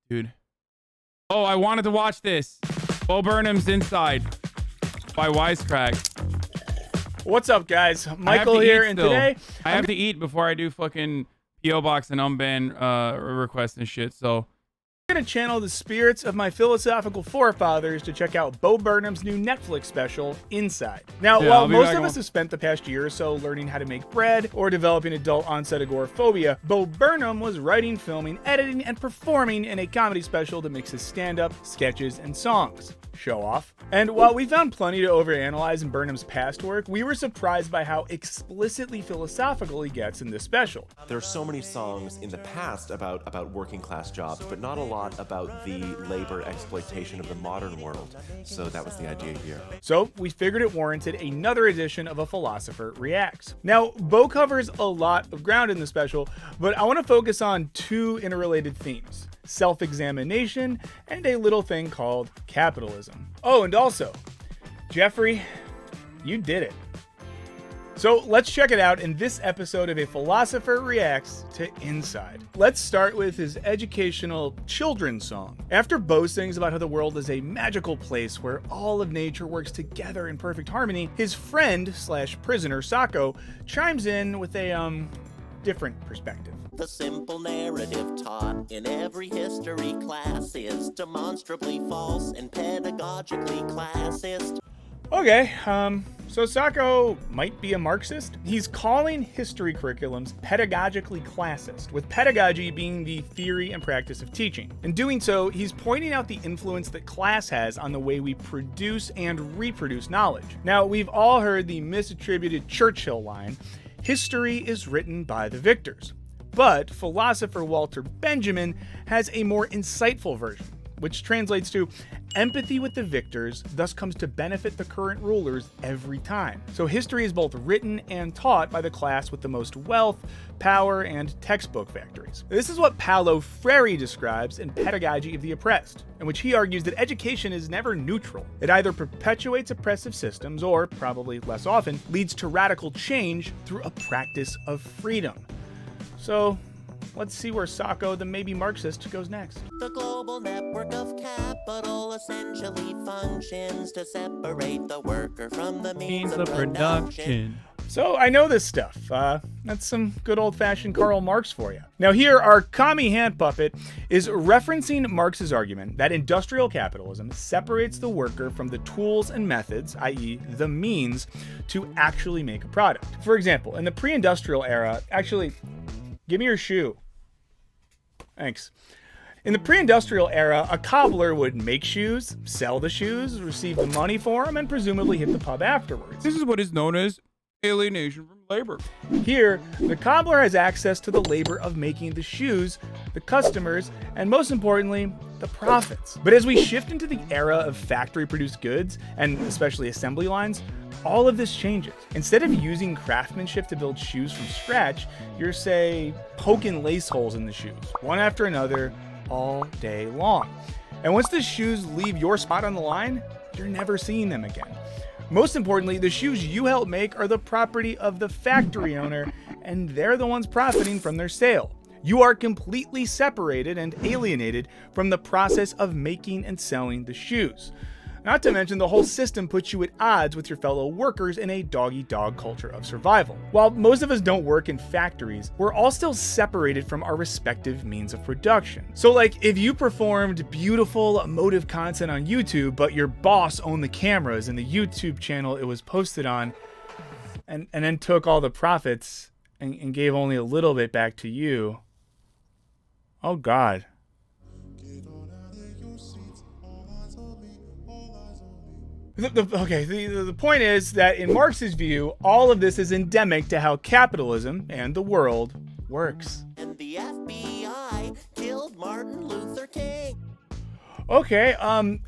Dude. Oh, I wanted to watch this. Bo Burnham's Inside by Wisecrack. What's up, guys? Michael here, and today I have to eat before I do fucking PO box and unban requests and shit. So I'm gonna channel the spirits of my philosophical forefathers to check out Bo Burnham's new Netflix special, Inside. Now, while most of us have spent the past year or so learning how to make bread or developing adult onset agoraphobia, Bo Burnham was writing, filming, editing, and performing in a comedy special that mixes stand-up, sketches, and songs. Show off. And while we found plenty to overanalyze in Burnham's past work, we were surprised by how explicitly philosophical he gets in this special. There are so many songs in the past about working class jobs, but not a lot about the labor exploitation of the modern world. So that was the idea here. So we figured it warranted another edition of A Philosopher Reacts. Now, Bo covers a lot of ground in the special, but I want to focus on two interrelated themes: self-examination and a little thing called capitalism. Oh, and also, Jeffrey, you did it. So let's check it out in this episode of A Philosopher Reacts to Inside. Let's start with his educational children's song. After Bo sings about how the world is a magical place where all of nature works together in perfect harmony, his friend / prisoner Sako chimes in with a different perspective. The simple narrative taught in every history class is demonstrably false and pedagogically classist. Okay, so Sako might be a Marxist. He's calling history curriculums pedagogically classist, with pedagogy being the theory and practice of teaching. In doing so, he's pointing out the influence that class has on the way we produce and reproduce knowledge. Now, we've all heard the misattributed Churchill line, "History is written by the victors." But philosopher Walter Benjamin has a more insightful version, which translates to empathy with the victors thus comes to benefit the current rulers every time. So history is both written and taught by the class with the most wealth, power, and textbook factories. This is what Paulo Freire describes in Pedagogy of the Oppressed, in which he argues that education is never neutral. It either perpetuates oppressive systems or, probably less often, leads to radical change through a practice of freedom. So let's see where Sako, the maybe Marxist, goes next. The global network of capital essentially functions to separate the worker from the means of production. So I know this stuff. That's some good old-fashioned Karl Marx for you. Now here, our commie hand puppet is referencing Marx's argument that industrial capitalism separates the worker from the tools and methods, i.e. the means, to actually make a product. For example, in the pre-industrial era, actually, give me your shoe. Thanks. In the pre-industrial era, a cobbler would make shoes, sell the shoes, receive the money for them, and presumably hit the pub afterwards. this is what is known as alienation from labor. Here, the cobbler has access to the labor of making the shoes, the customers, and most importantly, the profits. But as we shift into the era of factory-produced goods, and especially assembly lines, all of this changes. Instead of using craftsmanship to build shoes from scratch, you're, say, poking lace holes in the shoes, one after another, all day long. And once the shoes leave your spot on the line, you're never seeing them again. Most importantly, the shoes you help make are the property of the factory owner, and they're the ones profiting from their sale. You are completely separated and alienated from the process of making and selling the shoes. Not to mention, the whole system puts you at odds with your fellow workers in a dog-eat-dog culture of survival. While most of us don't work in factories, we're all still separated from our respective means of production. So like, if you performed beautiful, emotive content on YouTube, but your boss owned the cameras and the YouTube channel it was posted on, and then took all the profits and gave only a little bit back to you, oh God. The point is that in Marx's view, all of this is endemic to how capitalism and the world works. And the FBI killed Martin Luther King. Okay,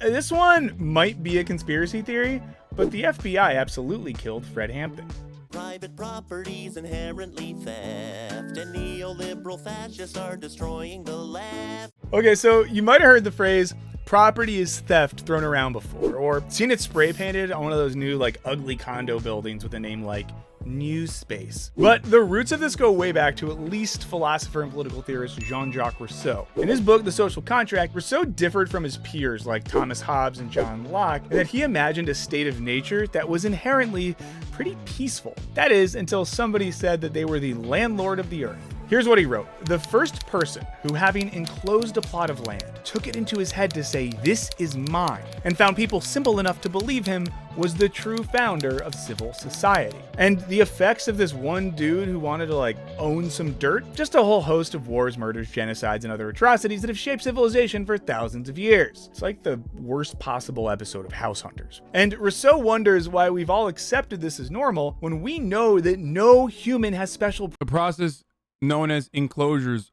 this one might be a conspiracy theory, but the FBI absolutely killed Fred Hampton. Private property's inherently theft, and neoliberal fascists are destroying the left. Okay, so you might have heard the phrase, property is theft, thrown around before, or seen it spray painted on one of those new, like, ugly condo buildings with a name like new space. But the roots of this go way back to at least philosopher and political theorist Jean-Jacques Rousseau. In his book, The Social Contract, Rousseau differed from his peers like Thomas Hobbes and John Locke in that he imagined a state of nature that was inherently pretty peaceful. That is, until somebody said that they were the landlord of the earth. Here's what he wrote. The first person who, having enclosed a plot of land, took it into his head to say, "This is mine," and found people simple enough to believe him, was the true founder of civil society. And the effects of this one dude who wanted to own some dirt? Just a whole host of wars, murders, genocides, and other atrocities that have shaped civilization for thousands of years. It's like the worst possible episode of House Hunters. And Rousseau wonders why we've all accepted this as normal when we know that no human has special The process known as enclosures.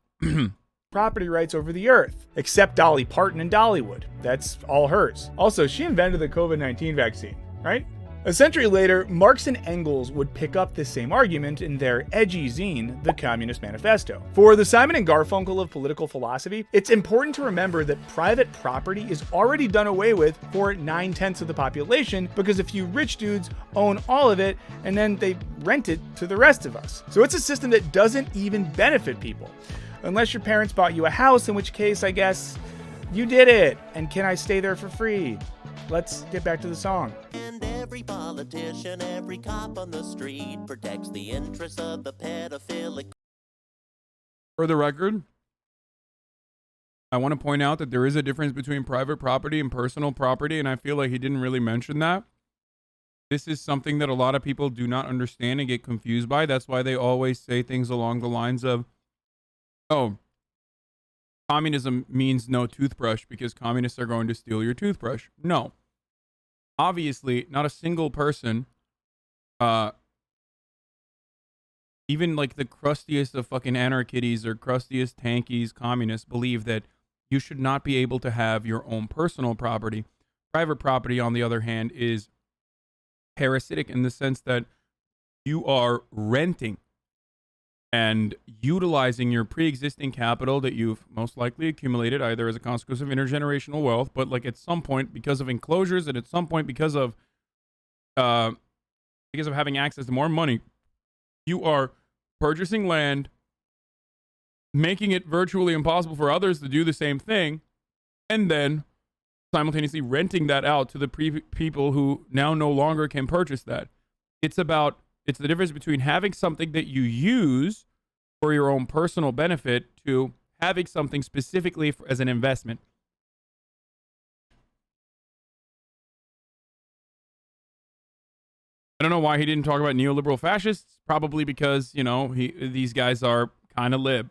property rights over the earth, except Dolly Parton and Dollywood. That's all hers. Also, she invented the COVID-19 vaccine, right? A century later, Marx and Engels would pick up this same argument in their edgy zine, The Communist Manifesto. For the Simon and Garfunkel of political philosophy, it's important to remember that private property is already done away with for 9/10 of the population because a few rich dudes own all of it and then they rent it to the rest of us. So it's a system that doesn't even benefit people. Unless your parents bought you a house, in which case, I guess, you did it. And can I stay there for free? Let's get back to the song. And every politician, every cop on the street protects the interests of the pedophilic. For the record, I want to point out that there is a difference between private property and personal property, and I feel like he didn't really mention that. This is something that a lot of people do not understand and get confused by. That's why they always say things along the lines of, oh, communism means no toothbrush because communists are going to steal your toothbrush. No. Obviously, not a single person, even like the crustiest of fucking anarchities or crustiest tankies communists believe that you should not be able to have your own personal property. Private property, on the other hand, is parasitic in the sense that you are renting and utilizing your pre-existing capital that you've most likely accumulated either as a consequence of intergenerational wealth, but like at some point because of enclosures and at some point because of having access to more money, you are purchasing land, making it virtually impossible for others to do the same thing, and then simultaneously renting that out to the people who now no longer can purchase that. It's the difference between having something that you use for your own personal benefit to having something specifically as an investment. I don't know why he didn't talk about neoliberal fascists. Probably because, these guys are kind of lib.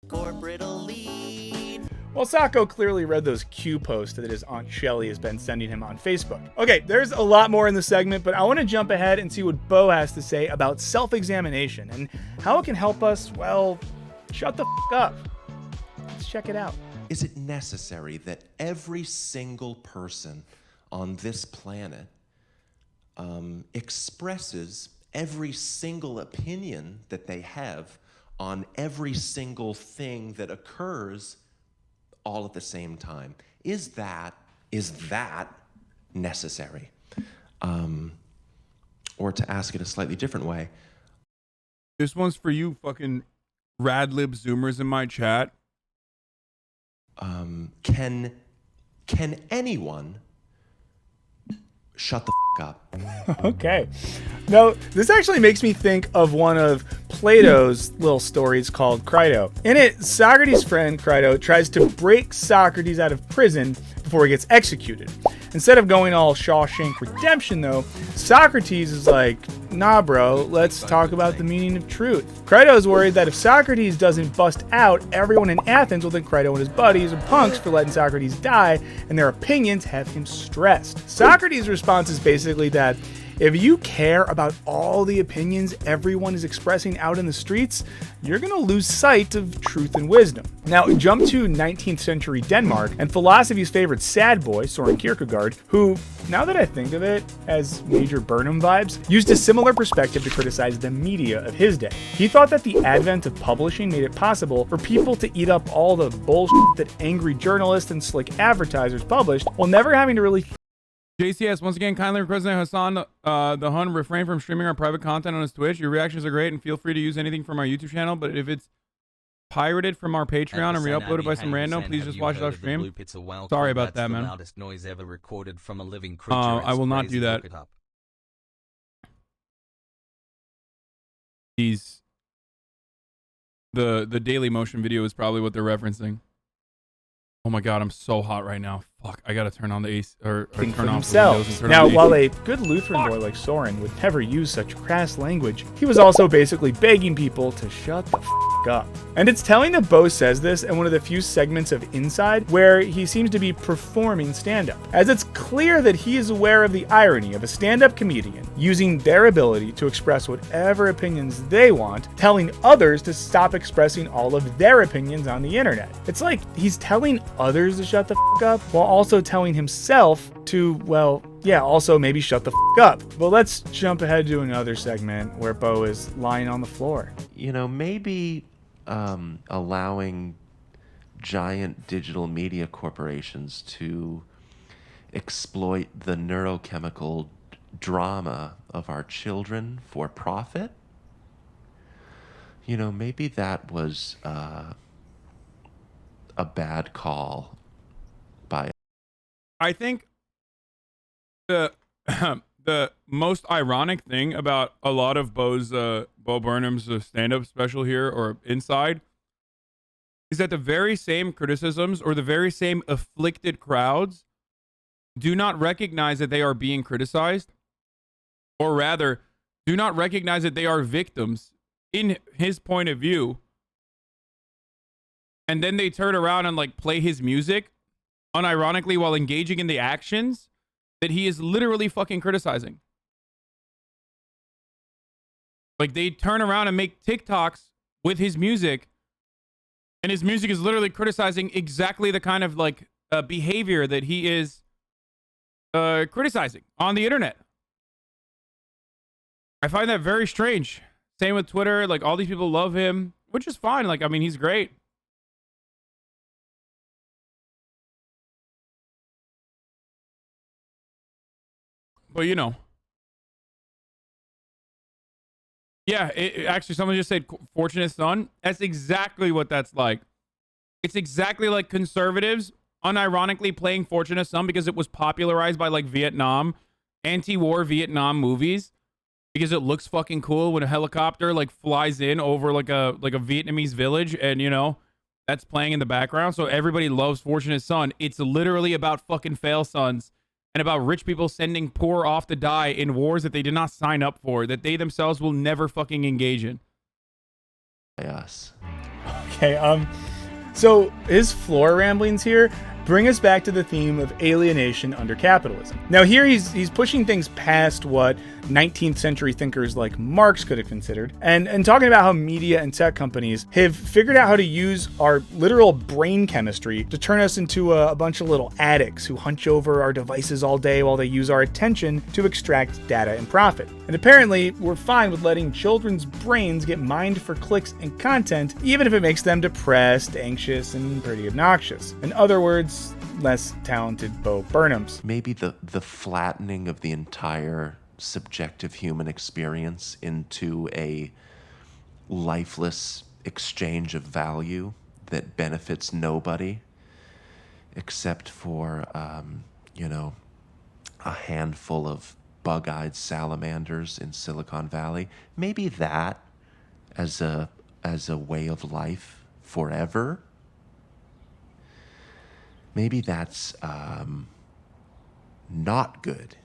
Corporate elite. Well, Sacco clearly read those Q posts that his Aunt Shelly has been sending him on Facebook. Okay, there's a lot more in the segment, but I want to jump ahead and see what Bo has to say about self-examination and how it can help us, well, shut the f*** up. Let's check it out. Is it necessary that every single person on this planet expresses every single opinion that they have on every single thing that occurs all at the same time? Is that necessary? Or to ask it a slightly different way. This one's for you fucking radlib zoomers in my chat. Can anyone shut the f*** up? Okay. Now, this actually makes me think of one of Plato's little stories called Crito. In it, Socrates' friend Crito tries to break Socrates out of prison before he gets executed. Instead of going all Shawshank Redemption, though, Socrates is like, nah, bro, let's talk about the meaning of truth. Crito is worried that if Socrates doesn't bust out, everyone in Athens will think Crito and his buddies are punks for letting Socrates die, and their opinions have him stressed. Socrates' response is basically that if you care about all the opinions everyone is expressing out in the streets, you're going to lose sight of truth and wisdom. Now, jump to 19th century Denmark, and philosophy's favorite sad boy, Soren Kierkegaard, who, now that I think of it, as Major Burnham vibes, used a similar perspective to criticize the media of his day. He thought that the advent of publishing made it possible for people to eat up all the bullshit that angry journalists and slick advertisers published while never having to really JCS, once again, kindly request that Hassan the Hun refrain from streaming our private content on his Twitch. Your reactions are great, and feel free to use anything from our YouTube channel, but if it's pirated from our Patreon and re-uploaded by some random, please just watch it off stream. Sorry about that, man. Loudest noise ever recorded from a living I will not do that. The Daily Motion video is probably what they're referencing. Oh my god, I'm so hot right now. Fuck, I gotta turn on the AC or Think turn for off the windows and themselves. turn Now, on the while AC. a good Lutheran boy like Soren would never use such crass language, he was also basically begging people to shut the f up. And it's telling that Bo says this in one of the few segments of Inside where he seems to be performing stand-up, as it's clear that he is aware of the irony of a stand-up comedian using their ability to express whatever opinions they want, telling others to stop expressing all of their opinions on the internet. It's like he's telling others to shut the f up while also telling himself to, well, yeah, also maybe shut the f up. But let's jump ahead to another segment where Bo is lying on the floor. You know, maybe allowing giant digital media corporations to exploit the neurochemical drama of our children for profit. You know, maybe that was a bad call by. I think the the most ironic thing about a lot of Bo Burnham's stand-up special here or Inside is that the very same criticisms or the very same afflicted crowds do not recognize that they are being criticized, or rather, do not recognize that they are victims in his point of view. And then they turn around and like play his music unironically while engaging in the actions that he is literally fucking criticizing. Like they turn around and make TikToks with his music, and his music is literally criticizing exactly the kind of like behavior that he is criticizing on the internet. I find that very strange. Same with Twitter. Like all these people love him, which is fine. Like, I mean, he's great. But you know, yeah, actually, someone just said fortunate son. That's exactly what that's like. It's exactly like conservatives unironically playing Fortunate Son because it was popularized by like Vietnam, anti-war Vietnam movies, because it looks fucking cool when a helicopter like flies in over like a Vietnamese village, and you know, that's playing in the background. So everybody loves Fortunate Son. It's literally about fucking fail sons and about rich people sending poor off to die in wars that they did not sign up for, that they themselves will never fucking engage in. Us. Okay, so his floor ramblings here bring us back to the theme of alienation under capitalism. Now here he's pushing things past what 19th century thinkers like Marx could have considered, and talking about how media and tech companies have figured out how to use our literal brain chemistry to turn us into a bunch of little addicts who hunch over our devices all day while they use our attention to extract data and profit. And apparently we're fine with letting children's brains get mined for clicks and content, even if it makes them depressed, anxious, and pretty obnoxious. In other words, less talented Bo Burnhams. Maybe the flattening of the entire subjective human experience into a lifeless exchange of value that benefits nobody except for, you know, a handful of bug-eyed salamanders in Silicon Valley. Maybe that as a way of life forever. Maybe that's not good.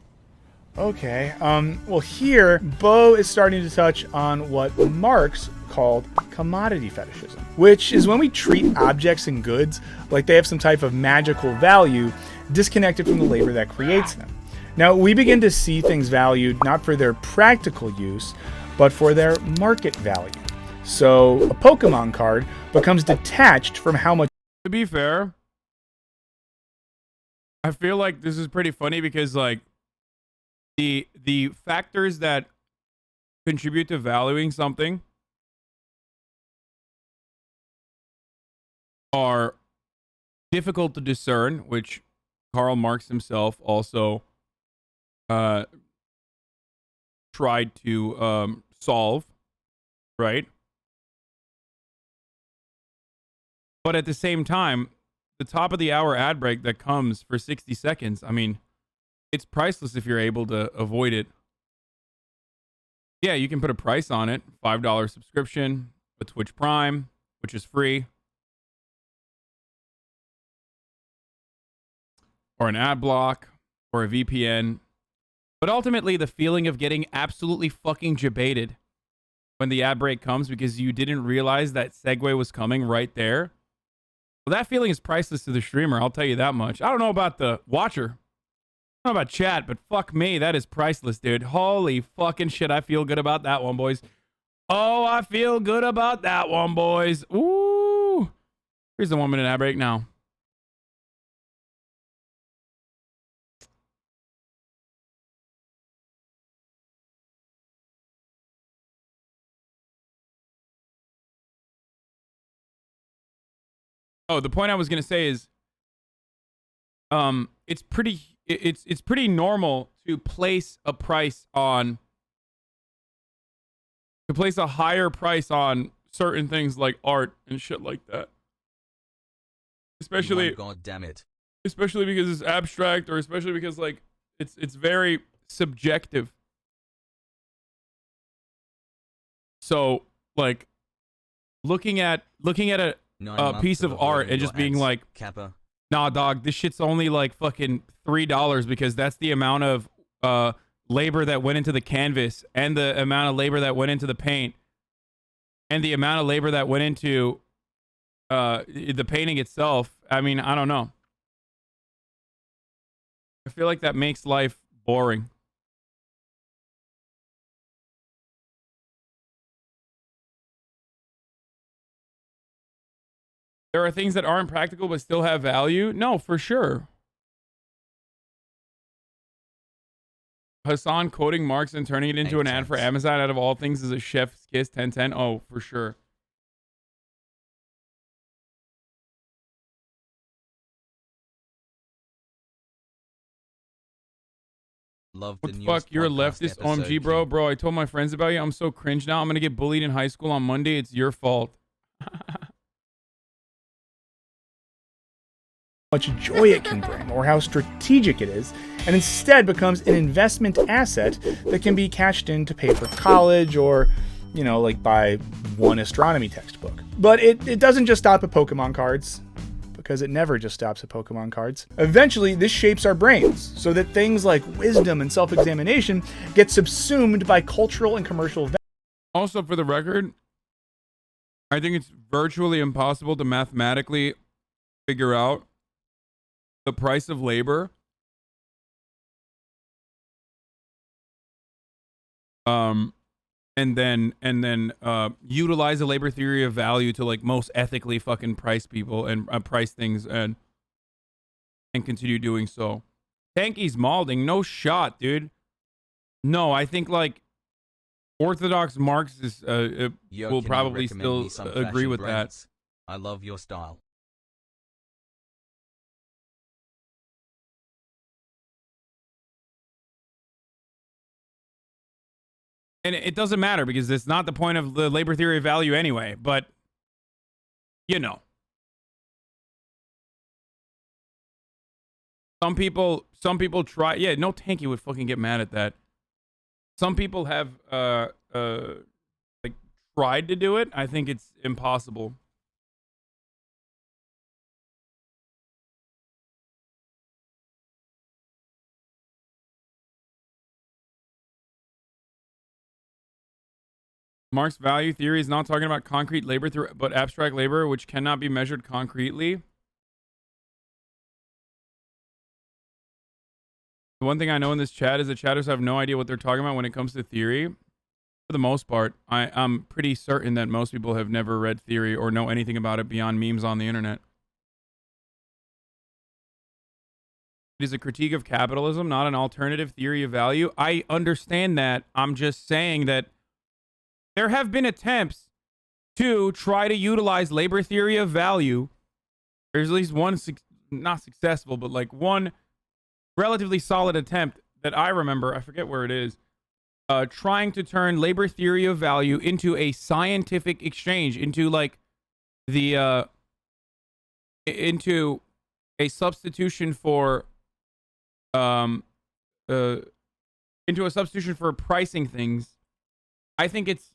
Okay, well here, Bo is starting to touch on what Marx called commodity fetishism, which is when we treat objects and goods like they have some type of magical value disconnected from the labor that creates them. Now, we begin to see things valued not for their practical use, but for their market value. So, a Pokemon card becomes detached from how much... To be fair, I feel like this is pretty funny because like the factors that contribute to valuing something are difficult to discern, which Karl Marx himself also tried to solve, right? But at the same time, the top of the hour ad break that comes for 60 seconds, I mean, it's priceless if you're able to avoid it. Yeah, you can put a price on it, $5 subscription, a Twitch Prime, which is free, or an ad block, or a VPN. But ultimately, the feeling of getting absolutely fucking jebaited when the ad break comes because you didn't realize that segue was coming right there, well, that feeling is priceless to the streamer, I'll tell you that much. I don't know about the watcher. I don't know about chat, but fuck me, that is priceless, dude. Holy fucking shit, I feel good about that one, boys. Oh, I feel good about that one, boys. Ooh. Here's the 1 minute ad break now. Oh, the point I was gonna say is, it's pretty normal to place a price on, to place a higher price on certain things like art and shit like that. Especially, God damn it. Especially because it's abstract, or especially because like it's very subjective. So like looking at a piece of art and just being like, Kappa. nah, dog, this shit's only like fucking $3 because that's the amount of labor that went into the canvas, and the amount of labor that went into the paint, and the amount of labor that went into the painting itself. I mean, I don't know. I feel like that makes life boring. There are things that aren't practical but still have value. No, for sure. Hasan quoting Marx and turning it into an ad for Amazon out of all things is a chef's kiss. 1010. Oh, for sure. Love what the fuck? You're a leftist, OMG, bro. Bro, I told my friends about you. I'm so cringe now. I'm gonna get bullied in high school on Monday. It's your fault. Much joy it can bring, or how strategic it is, and instead becomes an investment asset that can be cashed in to pay for college, or, you know, like buy one astronomy textbook. But it doesn't just stop at Pokemon cards, because it never just stops at Pokemon cards. Eventually, this shapes our brains so that things like wisdom and self-examination get subsumed by cultural and commercial value. Also, for the record, I think it's virtually impossible to mathematically figure out the price of labor and then utilize the labor theory of value to like most ethically fucking price people and price things and continue doing so. Tanky's Malding, no shot, dude. No, I think like Orthodox Marxists will probably still agree with that. I love your style. And it doesn't matter because it's not the point of the labor theory of value anyway, but you know. Some people try, yeah, no Tanky would fucking get mad at that. Some people have like tried to do it. I think it's impossible. Marx's value theory is not talking about concrete labor, but abstract labor, which cannot be measured concretely. The one thing I know in this chat is that chatters have no idea what they're talking about when it comes to theory. For the most part, I'm pretty certain that most people have never read theory or know anything about it beyond memes on the internet. It is a critique of capitalism, not an alternative theory of value. I understand that. I'm just saying that there have been attempts to try to utilize labor theory of value. There's at least one, not successful, but like one relatively solid attempt that I remember, I forget where it is, trying to turn labor theory of value into a scientific exchange, into like the into a substitution for into a substitution for pricing things. I think it's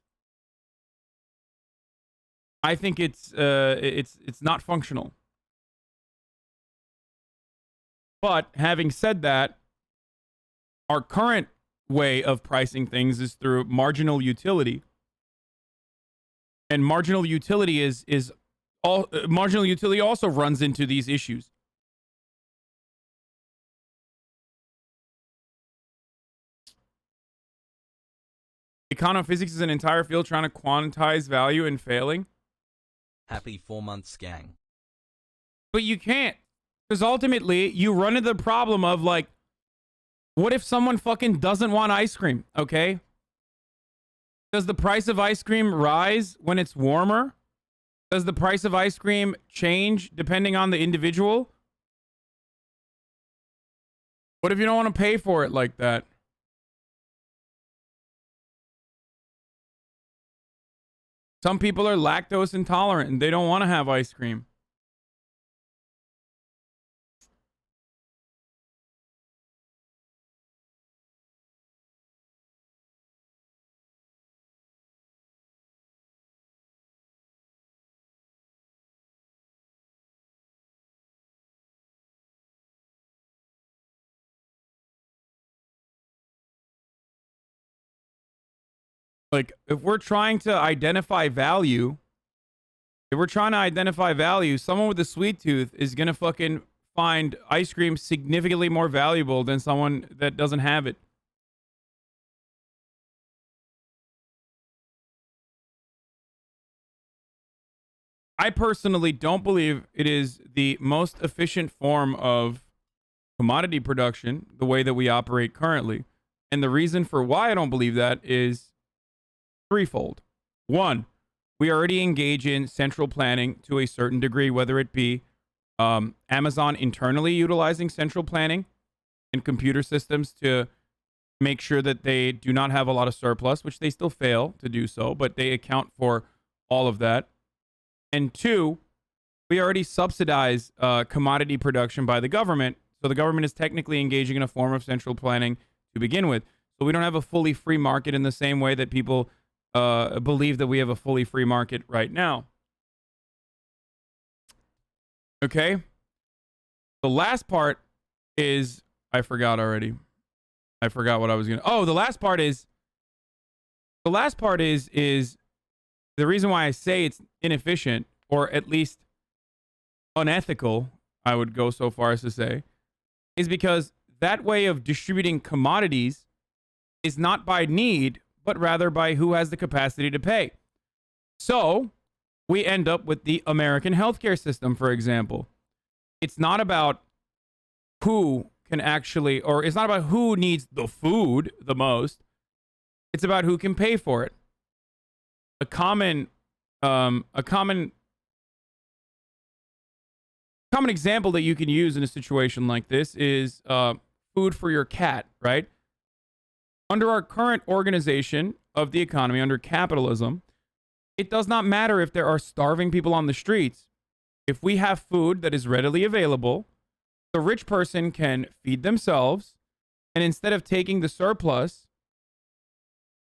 it's not functional. But having said that, our current way of pricing things is through marginal utility. And marginal utility marginal utility also runs into these issues. Econophysics is an entire field trying to quantize value and failing. Happy 4 months, gang. But you can't. Because ultimately, you run into the problem of, like, what if someone fucking doesn't want ice cream, okay? Does the price of ice cream rise when it's warmer? Does the price of ice cream change depending on the individual? What if you don't want to pay for it like that? Some people are lactose intolerant and they don't want to have ice cream. Like, if we're trying to identify value, someone with a sweet tooth is going to fucking find ice cream significantly more valuable than someone that doesn't have it. I personally don't believe it is the most efficient form of commodity production, the way that we operate currently. And the reason for why I don't believe that is threefold. One, we already engage in central planning to a certain degree, whether it be Amazon internally utilizing central planning and computer systems to make sure that they do not have a lot of surplus, which they still fail to do so, but they account for all of that. And two, we already subsidize commodity production by the government, so the government is technically engaging in a form of central planning to begin with. So we don't have a fully free market in the same way that people believe that we have a fully free market right now. Okay? The last part is, I forgot already. I forgot what I was going to, the last part is the reason why I say it's inefficient, or at least unethical, I would go so far as to say, is because that way of distributing commodities is not by need, but rather by who has the capacity to pay. So we end up with the American healthcare system, for example. It's not about who can actually, or it's not about who needs the food the most. It's about who can pay for it. A common example that you can use in a situation like this is food for your cat, right? Under our current organization of the economy, under capitalism, it does not matter if there are starving people on the streets. If we have food that is readily available, the rich person can feed themselves, and instead of taking the surplus,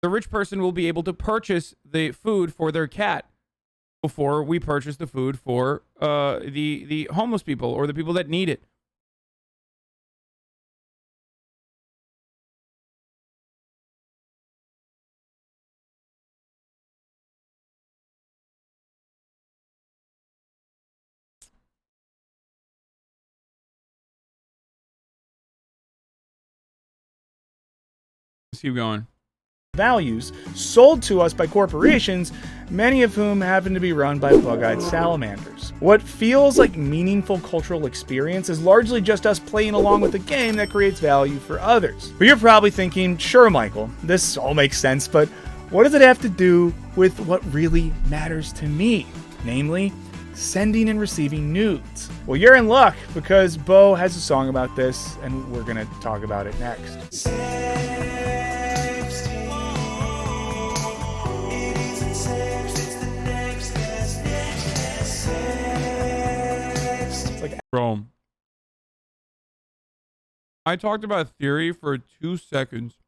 the rich person will be able to purchase the food for their cat before we purchase the food for the homeless people or the people that need it. Let's keep going. Values sold to us by corporations, many of whom happen to be run by bug-eyed salamanders. What feels like meaningful cultural experience is largely just us playing along with a game that creates value for others. But you're probably thinking, sure, Michael, this all makes sense, but what does it have to do with what really matters to me? Namely, sending and receiving nudes. Well, you're in luck because Bo has a song about this, and we're going to talk about it next. Bro, I talked about theory for 2 seconds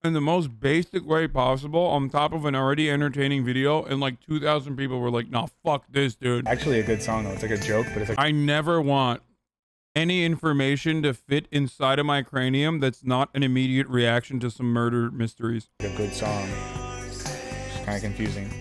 in the most basic way possible on top of an already entertaining video, and like 2,000 people were like, nah, fuck this, dude. Actually a good song, though. It's like a joke, but it's like... I never want any information to fit inside of my cranium that's not an immediate reaction to some murder mysteries. A good song. It's kind of confusing.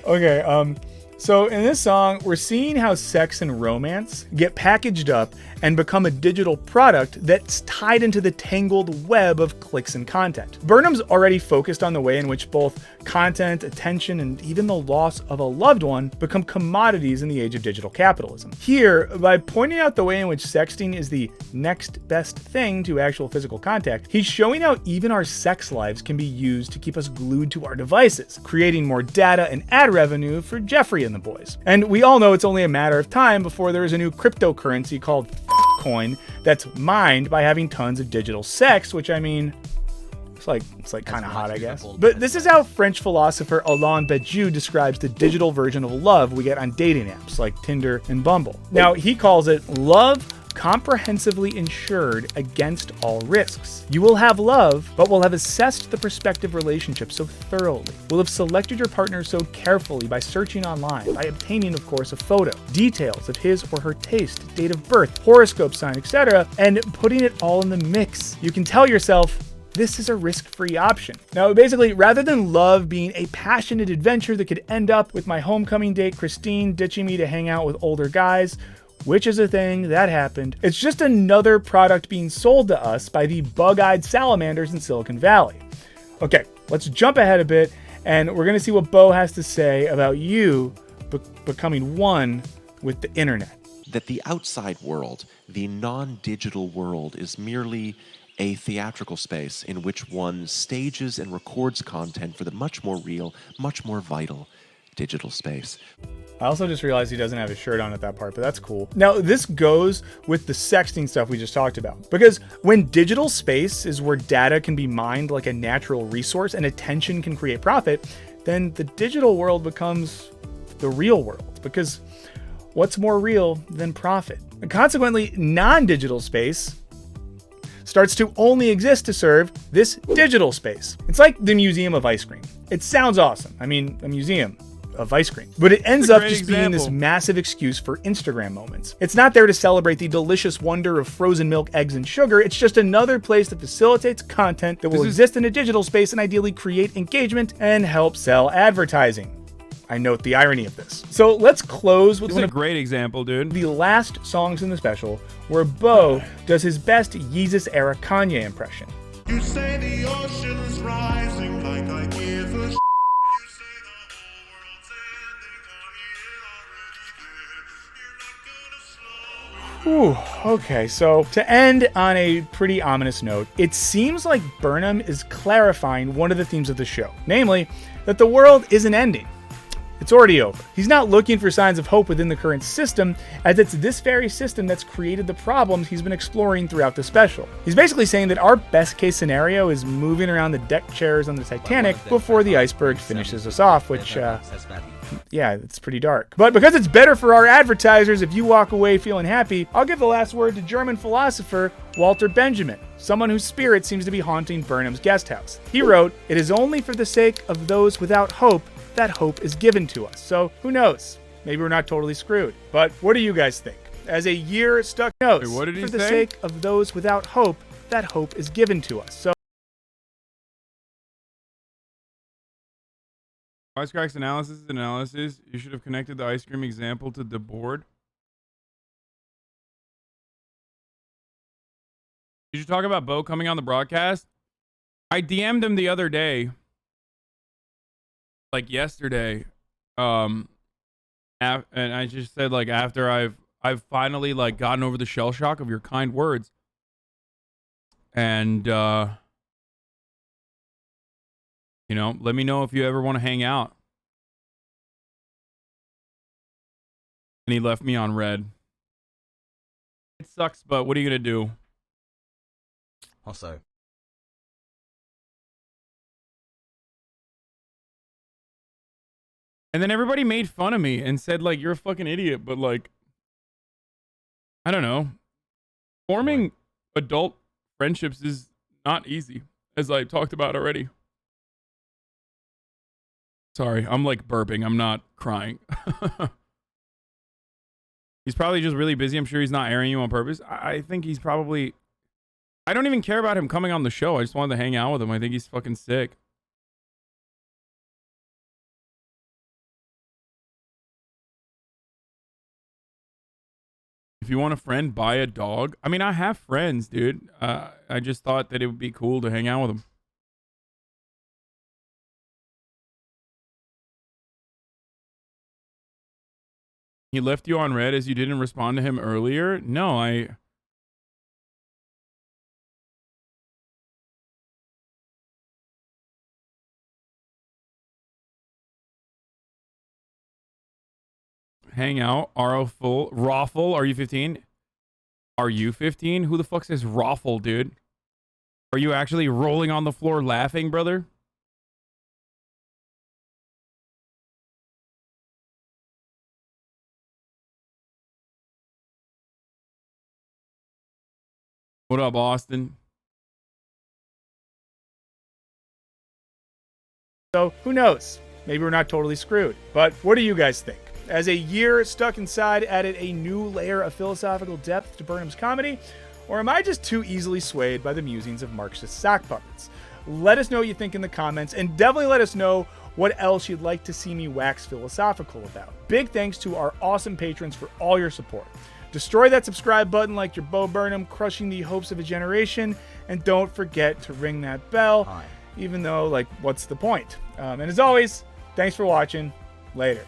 Okay, so in this song, we're seeing how sex and romance get packaged up and become a digital product that's tied into the tangled web of clicks and content. Burnham's already focused on the way in which both content, attention, and even the loss of a loved one become commodities in the age of digital capitalism. Here, by pointing out the way in which sexting is the next best thing to actual physical contact, he's showing how even our sex lives can be used to keep us glued to our devices, creating more data and ad revenue for Jeffrey and the boys. And we all know it's only a matter of time before there is a new cryptocurrency called coin that's mined by having tons of digital sex, which I mean, it's like kind of hot, I guess. But this is how French philosopher Alain Badiou describes the digital version of love we get on dating apps like Tinder and Bumble. Now, he calls it love comprehensively insured against all risks. You will have love, but will have assessed the prospective relationship so thoroughly, will have selected your partner so carefully by searching online, by obtaining, of course, a photo, details of his or her taste, date of birth, horoscope sign, etc., and putting it all in the mix. You can tell yourself, this is a risk-free option. Now, basically, rather than love being a passionate adventure that could end up with my homecoming date Christine ditching me to hang out with older guys, which is a thing that happened, it's just another product being sold to us by the bug-eyed salamanders in Silicon Valley. Okay, let's jump ahead a bit, and we're gonna see what Bo has to say about you becoming one with the internet. That the outside world, the non-digital world, is merely a theatrical space in which one stages and records content for the much more real, much more vital digital space. I also just realized he doesn't have his shirt on at that part, but that's cool. Now, this goes with the sexting stuff we just talked about, because when digital space is where data can be mined like a natural resource and attention can create profit, then the digital world becomes the real world, because what's more real than profit? And consequently, non-digital space starts to only exist to serve this digital space. It's like the Museum of Ice Cream. It sounds awesome. I mean, a museum of ice cream. But it ends up just being this massive excuse for Instagram moments. It's not there to celebrate the delicious wonder of frozen milk, eggs, and sugar. It's just another place that facilitates content that will exist in a digital space and ideally create engagement and help sell advertising. I note the irony of this. So let's close with one of a great example, dude. The last songs in the special, where Bo does his best Yeezus-era Kanye impression. You say the ocean is rising like I give a Ooh, okay, so to end on a pretty ominous note, it seems like Burnham is clarifying one of the themes of the show, namely that the world isn't ending. It's already over. He's not looking for signs of hope within the current system, as it's this very system that's created the problems he's been exploring throughout the special. He's basically saying that our best case scenario is moving around the deck chairs on the Titanic before the iceberg finishes us off, which, yeah, it's pretty dark. But because it's better for our advertisers if you walk away feeling happy, I'll give the last word to German philosopher Walter Benjamin, someone whose spirit seems to be haunting Burnham's guest house. He wrote, "It is only for the sake of those without hope that hope is given to us." So who knows? Maybe we're not totally screwed. But what do you guys think? As a year stuck nose, what did he for the say? sake of those without hope, that hope is given to us. So Wisecrack's analysis is analysis. You should have connected the ice cream example to the board. Did you talk about Bo coming on the broadcast? I DM'd him the other day. Like yesterday, and I just said, like, after I've finally like gotten over the shell shock of your kind words, and you know, let me know if you ever want to hang out. And he left me on red. It sucks, but what are you going to do? Also, And then everybody made fun of me and said, like, you're a fucking idiot. But, like, I don't know. Forming adult friendships is not easy, as I talked about already. Sorry, I'm, like, burping. I'm not crying. He's probably just really busy. I'm sure he's not airing you on purpose. I think he's probably... I don't even care about him coming on the show. I just wanted to hang out with him. I think he's fucking sick. If you want a friend, buy a dog. I mean, I have friends, dude. I just thought that it would be cool to hang out with them. He left you on red as you didn't respond to him earlier? No, hang out. RO full. Raffle. Are you 15? Are you 15? Who the fuck says raffle, dude? Are you actually rolling on the floor laughing, brother? What up, Austin? So who knows? Maybe we're not totally screwed. But what do you guys think? As a year stuck inside added a new layer of philosophical depth to Burnham's comedy? Or am I just too easily swayed by the musings of Marxist sock puppets? Let us know what you think in the comments, and definitely let us know what else you'd like to see me wax philosophical about. Big thanks to our awesome patrons for all your support. Destroy that subscribe button like your Bo Burnham, crushing the hopes of a generation, and don't forget to ring that bell, even though, like, what's the point? And as always, thanks for watching. Later.